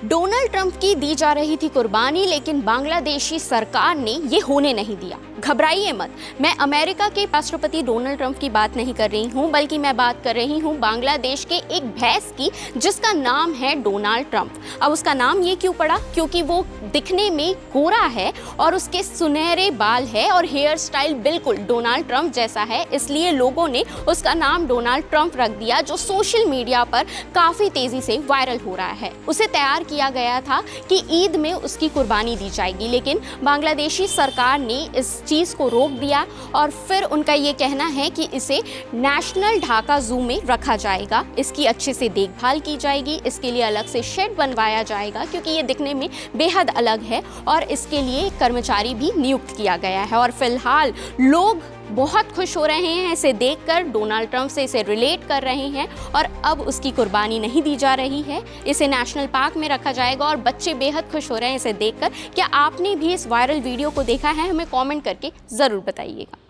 Donald Trump की दी जा रही थी कुर्बानी, लेकिन बांग्लादेशी सरकार ने ये होने नहीं दिया। घबराइए मत, मैं अमेरिका के राष्ट्रपति डोनाल्ड ट्रंप की बात नहीं कर रही हूँ, बल्कि मैं बात कर रही हूँ बांग्लादेश के एक भैंस की जिसका नाम है डोनाल्ड ट्रंप। अब उसका नाम ये क्यों पड़ा? क्योंकि वो दिखने में गोरा है और उसके सुनहरे बाल है और हेयर स्टाइल बिल्कुल डोनाल्ड ट्रंप जैसा है, इसलिए लोगों ने उसका नाम डोनाल्ड ट्रंप रख दिया, जो सोशल मीडिया पर काफ़ी तेज़ी से वायरल हो रहा है। उसे तैयार किया गया था कि ईद में उसकी कुर्बानी दी जाएगी, लेकिन बांग्लादेशी सरकार ने इस चीज़ को रोक दिया और फिर उनका ये कहना है कि इसे नेशनल ढाका जू में रखा जाएगा, इसकी अच्छे से देखभाल की जाएगी, इसके लिए अलग से शेड बनवाया जाएगा क्योंकि ये दिखने में बेहद अलग है और इसके लिए कर्मचारी भी नियुक्त किया गया है। और फिलहाल लोग बहुत खुश हो रहे हैं इसे देखकर, डोनाल्ड ट्रंप से इसे रिलेट कर रहे हैं और अब उसकी कुर्बानी नहीं दी जा रही है, इसे नेशनल पार्क में रखा जाएगा और बच्चे बेहद खुश हो रहे हैं इसे देखकर। क्या आपने भी इस वायरल वीडियो को देखा है? हमें कमेंट करके ज़रूर बताइएगा।